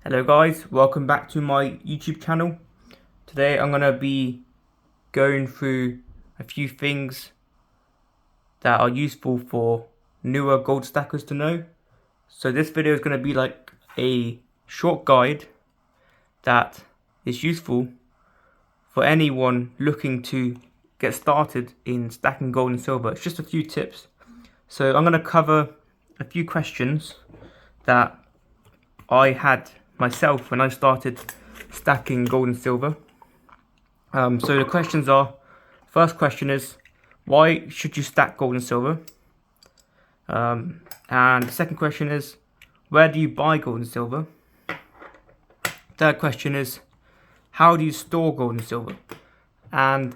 Hello guys, welcome back to my YouTube channel. Today I'm going to be going through a few things that are useful for newer gold stackers to know. So this video is going to be like a short guide that is useful for anyone looking to get started in stacking gold and silver. It's just a few tips. So I'm going to cover a few questions that I had myself when I started stacking gold and silver. So the questions are, first question is, why should you stack gold and silver? And the second question is, where do you buy gold and silver? Third question is, how do you store gold and silver? And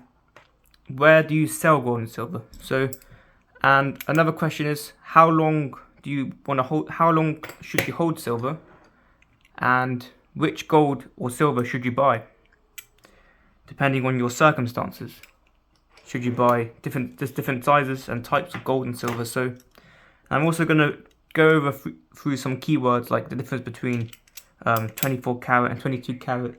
where do you sell gold and silver? And another question is, how long do you want to hold? How long should you hold silver? And which gold or silver should you buy, depending on your circumstances? Should you buy different sizes and types of gold and silver? So I'm also going to go over through some keywords, like the difference between 24 karat and 22 karat,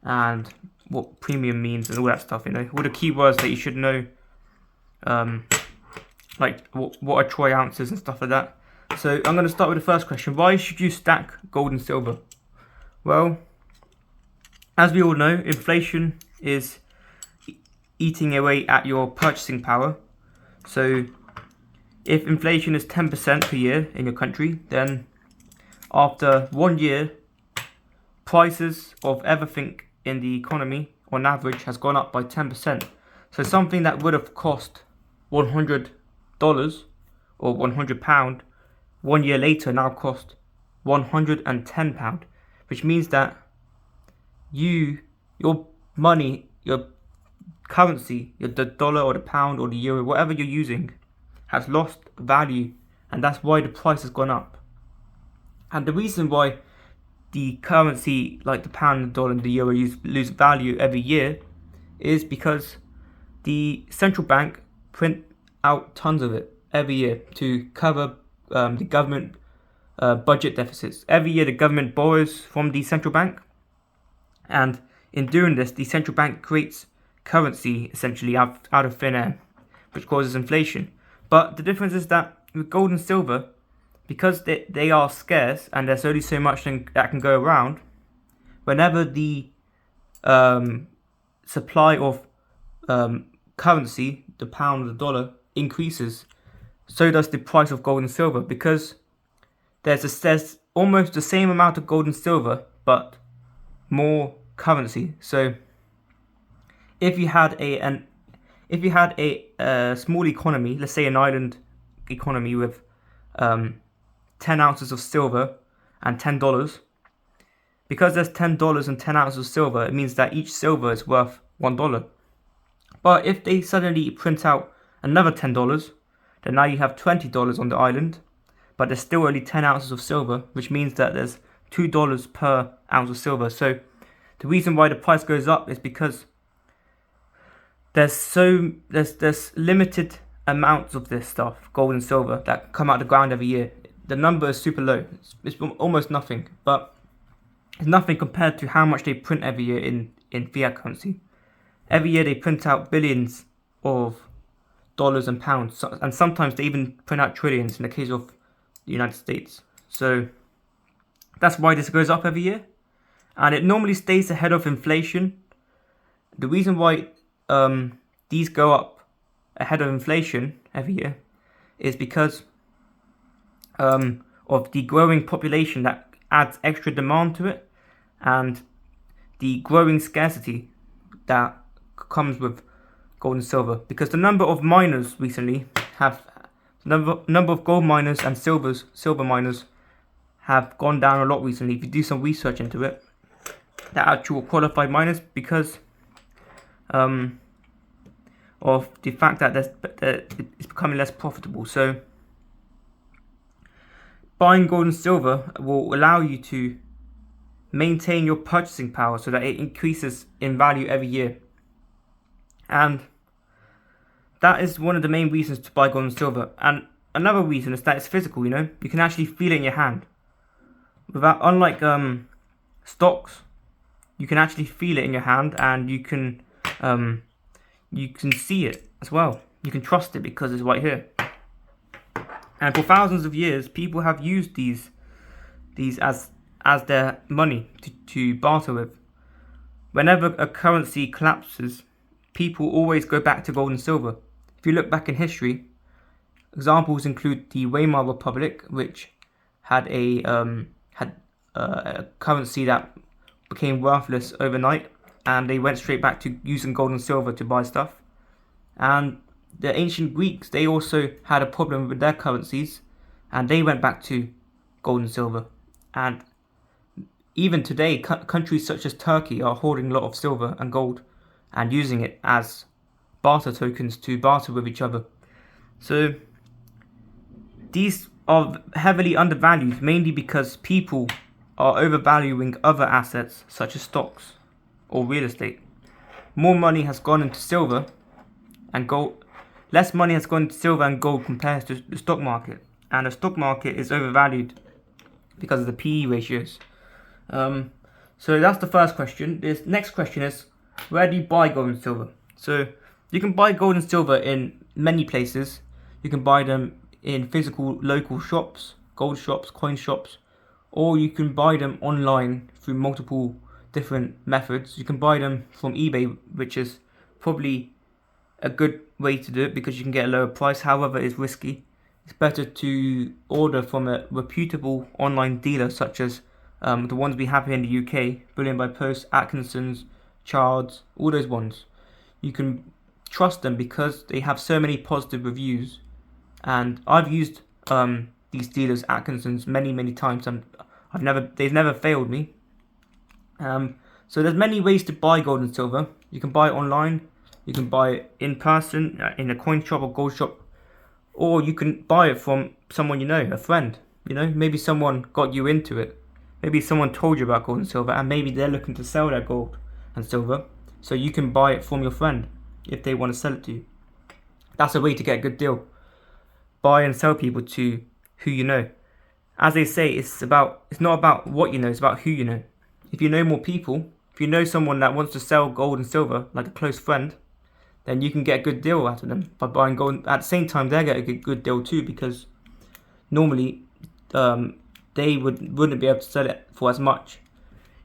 and what premium means and all that stuff, all the keywords that you should know, like what are troy ounces and stuff like that. So I'm going to start with the first question. Why should you stack gold and silver? Well, as we all know, inflation is eating away at your purchasing power. So if inflation is 10% per year in your country, then after 1 year, prices of everything in the economy on average has gone up by 10%. So something that would have cost $100 or £100 1 year later now cost £110, which means that your money, your currency, the dollar or the pound or the euro, whatever you're using, has lost value, and that's why the price has gone up. And the reason why the currency, like the pound, the dollar, and the euro, lose value every year is because the central bank print out tons of it every year to cover the government budget deficits. Every year the government borrows from the central bank, and in doing this, the central bank creates currency essentially out of thin air, which causes inflation. But the difference is that with gold and silver, because they are scarce and there's only so much that can go around, whenever the supply of currency, the pound or the dollar, increases, so does the price of gold and silver, because there's almost the same amount of gold and silver, but more currency. So if you had a small economy, let's say an island economy with 10 ounces of silver and $10, because there's $10 and 10 ounces of silver, it means that each silver is worth $1. But if they suddenly print out another $10, then now you have $20 on the island, but there's still only 10 ounces of silver, which means that there's $2 per ounce of silver. So the reason why the price goes up is because there's limited amounts of this stuff, gold and silver, that come out of the ground every year. The number is super low. It's almost nothing, but it's nothing compared to how much they print every year in fiat currency. Every year they print out billions of dollars and pounds, and sometimes they even print out trillions in the case of the United States. So that's why this goes up every year, and it normally stays ahead of inflation. The reason why these go up ahead of inflation every year is because of the growing population that adds extra demand to it, and the growing scarcity that comes with gold and silver. Because the number of miners recently number of gold miners and silver miners have gone down a lot recently. If you do some research into it, the actual qualified miners, because of the fact that it's becoming less profitable. So buying gold and silver will allow you to maintain your purchasing power so that it increases in value every year. And that is one of the main reasons to buy gold and silver. And another reason is that it's physical, you can actually feel it in your hand. Unlike stocks, you can actually feel it in your hand, and you can see it as well. You can trust it because it's right here. And for thousands of years, people have used these as their money to barter with. Whenever a currency collapses, people always go back to gold and silver. If you look back in history, examples include the Weimar Republic, which had a currency that became worthless overnight, and they went straight back to using gold and silver to buy stuff. And the ancient Greeks, they also had a problem with their currencies, and they went back to gold and silver. And even today, countries such as Turkey are hoarding a lot of silver and gold and using it as barter tokens to barter with each other. So these are heavily undervalued, mainly because people are overvaluing other assets such as stocks or real estate. More money has gone into silver and gold. Less money has gone into silver and gold compared to the stock market. And the stock market is overvalued because of the PE ratios. So that's the first question. This next question is, where do you buy gold and silver? So you can buy gold and silver in many places. You can buy them in physical local shops, gold shops, coin shops, or you can buy them online through multiple different methods. You can buy them from eBay, which is probably a good way to do it because you can get a lower price. However, it's risky. It's better to order from a reputable online dealer such as the ones we have here in the UK, Bullion by Post, Atkinson's, Childs, all those ones. You can trust them because they have so many positive reviews. And I've used these dealers, Atkinson's, many times, and they've never failed me. So there's many ways to buy gold and silver. You can buy it online, you can buy it in person, in a coin shop or gold shop, or you can buy it from someone you know, a friend. You know, maybe someone got you into it. Maybe someone told you about gold and silver, and maybe they're looking to sell their gold and silver, so you can buy it from your friend if they want to sell it to you. That's a way to get a good deal. Buy and sell people to who you know. As they say, it's not about what you know, it's about who you know. If you know more people, if you know someone that wants to sell gold and silver, like a close friend, then you can get a good deal out of them by buying gold. At the same time, they're getting a good deal too, because normally they wouldn't be able to sell it for as much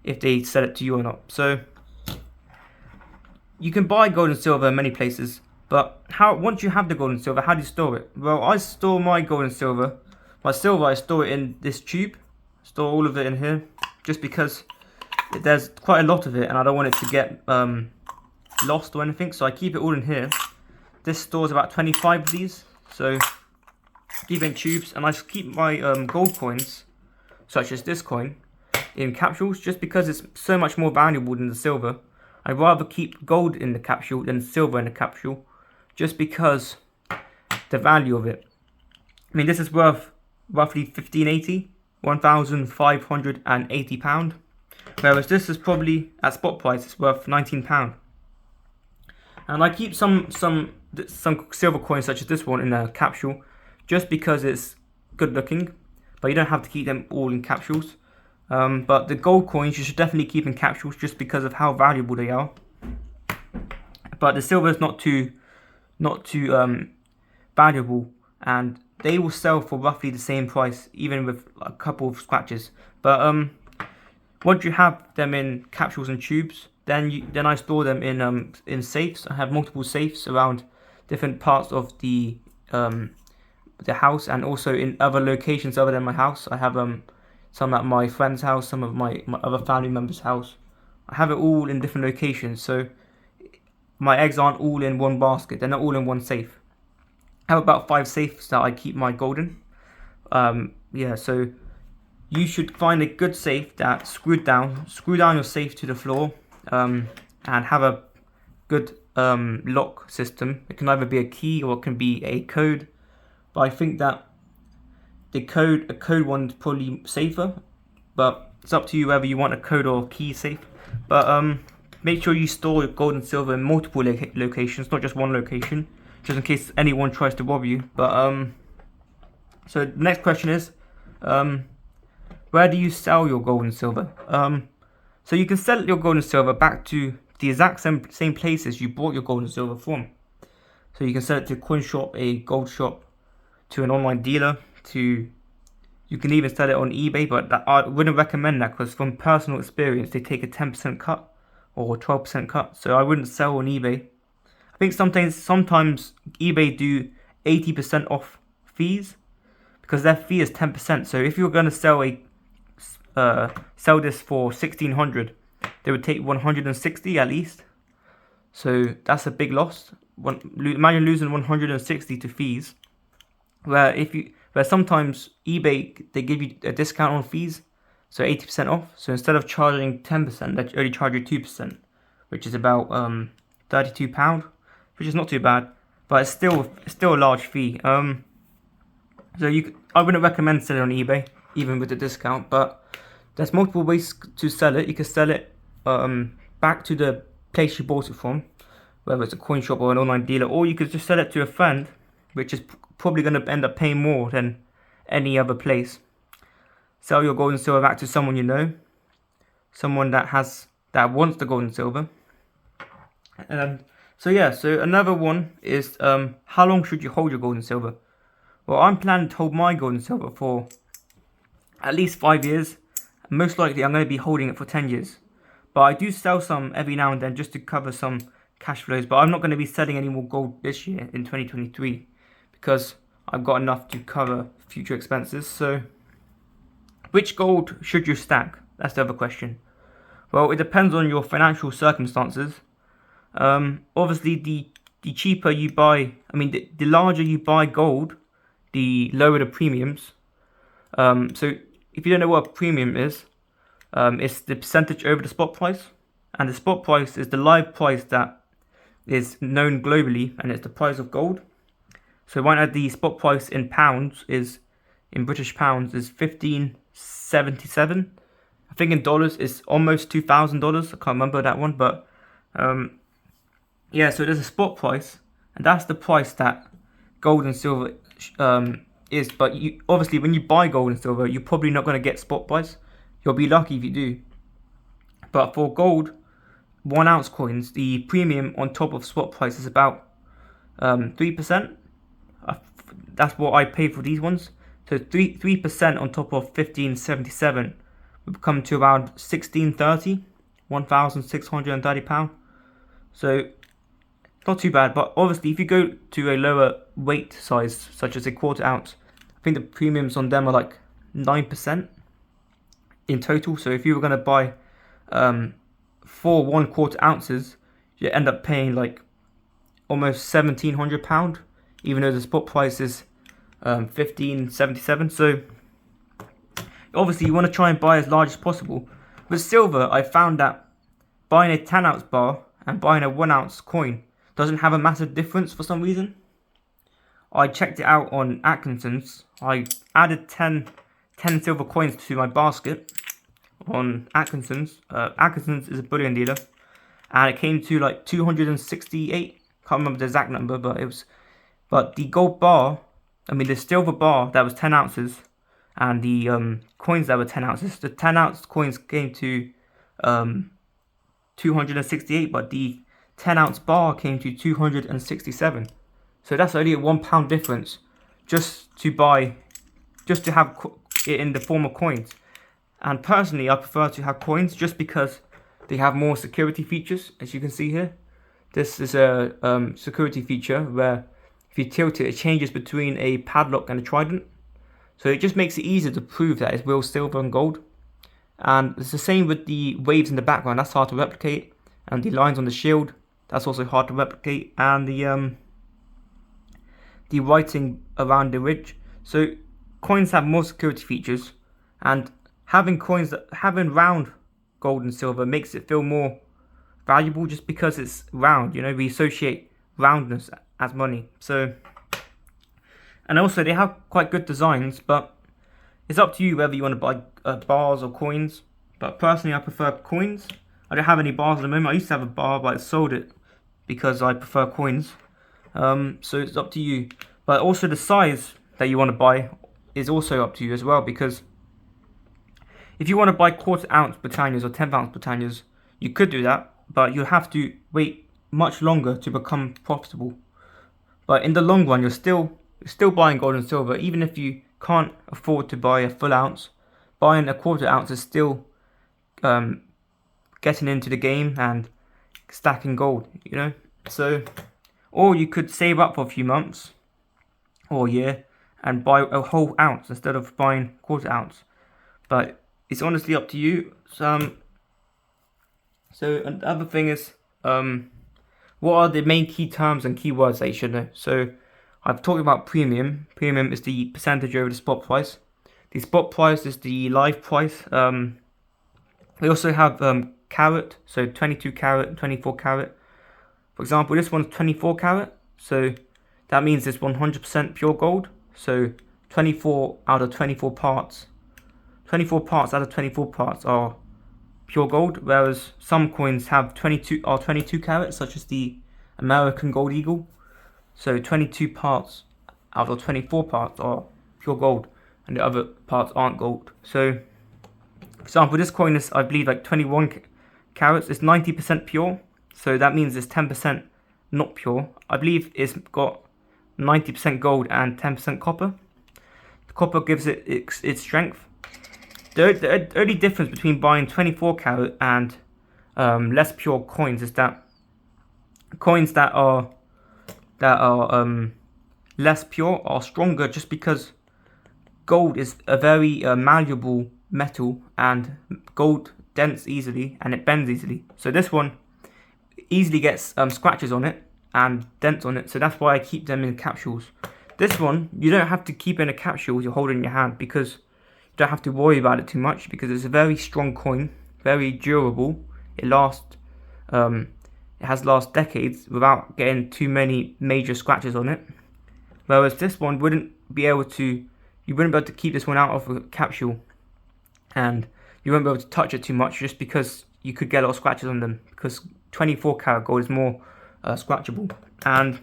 if they sell it to you or not. So you can buy gold and silver in many places, but once you have the gold and silver, how do you store it? Well, I store my gold and silver. My silver, I store it in this tube. Store all of it in here, just because there's quite a lot of it, and I don't want it to get lost or anything. So I keep it all in here. This stores about 25 of these, so keep it in tubes. And I keep my gold coins, such as this coin, in capsules, just because it's so much more valuable than the silver. I'd rather keep gold in the capsule than silver in the capsule, just because the value of it. I mean, this is worth roughly £1,580, whereas this is probably at spot price it's worth £19. And I keep some silver coins such as this one in a capsule, just because it's good looking, but you don't have to keep them all in capsules. But the gold coins you should definitely keep in capsules, just because of how valuable they are. But the silver is not too valuable, and they will sell for roughly the same price, even with a couple of scratches. But once you have them in capsules and tubes, then I store them in safes. I have multiple safes around different parts of the house, and also in other locations other than my house. I have some at my friend's house, some of my other family members' house. I have it all in different locations, so my eggs aren't all in one basket. They're not all in one safe. I have about 5 safes that I keep my gold in. So you should find a good safe that's screwed down. Screw down your safe to the floor, and have a good lock system. It can either be a key or it can be a code. But I think that a code one's probably safer. But it's up to you whether you want a code or key safe. But make sure you store your gold and silver in multiple locations, not just one location, just in case anyone tries to rob you. But so the next question is, where do you sell your gold and silver? So you can sell your gold and silver back to the exact same places you bought your gold and silver from. So you can sell it to a coin shop, a gold shop, to an online dealer, you can even sell it on eBay, but I wouldn't recommend that because from personal experience they take a 10% cut or 12% cut. So I wouldn't sell on eBay. I think sometimes eBay do 80% off fees because their fee is 10%. So if you're going to sell this for 1600, they would take 160 at least. So that's a big loss. Imagine losing 160 to fees. Where sometimes eBay, they give you a discount on fees, so 80% off. So instead of charging 10%, they only charge you 2%, which is about £32, which is not too bad, but it's still a large fee. I wouldn't recommend selling on eBay, even with the discount. But there's multiple ways to sell it. You can sell it back to the place you bought it from, whether it's a coin shop or an online dealer, or you could just sell it to a friend, which is probably going to end up paying more than any other place. Sell your gold and silver back to someone you know, someone that wants the gold and silver. So another one is how long should you hold your gold and silver? Well, I'm planning to hold my gold and silver for at least 5 years. Most likely I'm going to be holding it for 10 years. But I do sell some every now and then just to cover some cash flows. But I'm not going to be selling any more gold this year in 2023 because I've got enough to cover future expenses. So which gold should you stack? That's the other question. Well, it depends on your financial circumstances. Obviously, the cheaper you buy, the larger you buy gold, the lower the premiums. So if you don't know what a premium is, it's the percentage over the spot price. And the spot price is the live price that is known globally, and it's the price of gold. So right now the spot price in British pounds is 15.77. I think in dollars it's almost $2,000. I can't remember that one, but so there's a spot price, and that's the price that gold and silver is. But obviously when you buy gold and silver, you're probably not going to get spot price. You'll be lucky if you do. But for gold 1 ounce coins, the premium on top of spot price is about 3%. That's what I paid for these ones. So 3% on top of 15.77 would come to around 1630, £1,630. So not too bad. But obviously, if you go to a lower weight size, such as a 1/4 ounce, I think the premiums on them are like 9% in total. So if you were going to buy 4 1/4 ounces, you end up paying like almost £1,700, even though the spot price is 15.77. So obviously you want to try and buy as large as possible. With silver, I found that buying a 10 ounce bar and buying a 1 ounce coin doesn't have a massive difference for some reason. I checked it out on Atkinson's. I added 10 silver coins to my basket on Atkinson's. Atkinson's is a bullion dealer, and it came to like 268. Can't remember the exact number, but the gold bar, the silver bar that was 10 ounces, and the coins that were 10 ounces. The 10 ounce coins came to 268, but the 10 ounce bar came to 267. So that's only a £1 difference just to have it in the form of coins. And personally, I prefer to have coins just because they have more security features, as you can see here. This is a security feature where if you tilt it, it changes between a padlock and a trident. So it just makes it easier to prove that it's real silver and gold. And it's the same with the waves in the background. That's hard to replicate. And the lines on the shield, that's also hard to replicate. And the writing around the ridge. So coins have more security features, and having round gold and silver makes it feel more valuable just because it's round. We associate roundness as money. So, and also they have quite good designs, but it's up to you whether you want to buy bars or coins. But personally, I prefer coins. I don't have any bars at the moment. I used to have a bar, but I sold it because I prefer coins. So it's up to you. But also the size that you want to buy is also up to you as well, because if you want to buy quarter ounce Britannias or 10th ounce Britannias, you could do that, but you have to wait much longer to become profitable. But in the long run, you're still buying gold and silver, even if you can't afford to buy a full ounce. Buying a quarter ounce is still getting into the game and stacking gold, you know. So, or you could save up for a few months or a year and buy a whole ounce instead of buying quarter ounce. But it's honestly up to you. So another thing is, what are the main key terms and keywords that you should know? So I've talked about premium. Premium is the percentage over the spot price. The spot price is the live price. We also have carat, so 22 carat, 24 carat. For example, this one's 24 carat, so that means it's 100% pure gold. So 24 out of 24 parts. 24 parts out of 24 parts are pure gold, whereas some coins have 22 carat, such as the American Gold Eagle. So 22 parts out of 24 parts are pure gold, and the other parts aren't gold. So, for example, this coin is, I believe, like 21 carats. It's 90% pure, so that means it's 10% not pure. I believe it's got 90% gold and 10% copper. The copper gives it its strength. The only difference between buying 24 carat and less pure coins is that coins that are less pure are stronger, just because gold is a very malleable metal, and gold dents easily and it bends easily. So this one easily gets scratches on it and dents on it, so that's why I keep them in capsules. This one, you don't have to keep in a capsule you hold in your hand, because you don't have to worry about it too much, because it's a very strong coin, very durable. It has lasted decades without getting too many major scratches on it. Whereas this one you wouldn't be able to keep this one out of a capsule, and you won't be able to touch it too much, just because you could get a lot of scratches on them, because 24 karat gold is more scratchable. And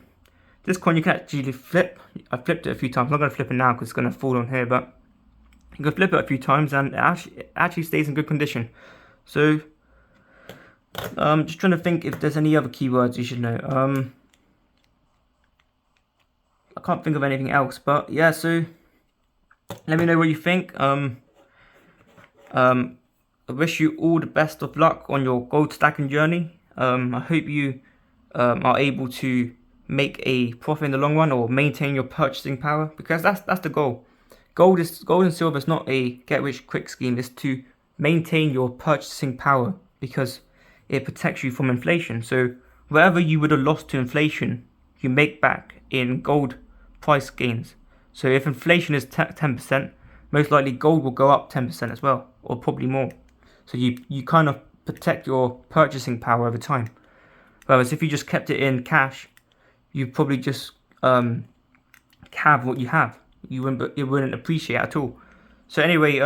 this coin you can actually flip. I've flipped it a few times. I'm not going to flip it now because it's going to fall on here, but you can flip it a few times and it actually stays in good condition. So just trying to think if there's any other keywords you should know. I can't think of anything else, but yeah, so let me know what you think. I wish you all the best of luck on your gold stacking journey. I hope you are able to make a profit in the long run, or maintain your purchasing power, because that's the goal. Gold and silver is not a get rich quick scheme. It's to maintain your purchasing power, because it protects you from inflation. So wherever you would have lost to inflation, you make back in gold price gains. So if inflation is 10%, most likely gold will go up 10% as well, or probably more. So you kind of protect your purchasing power over time. Whereas if you just kept it in cash, you probably just have what you have. It wouldn't appreciate at all. So anyway,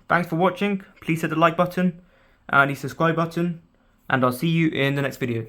thanks for watching. Please hit the like button and the subscribe button, and I'll see you in the next video.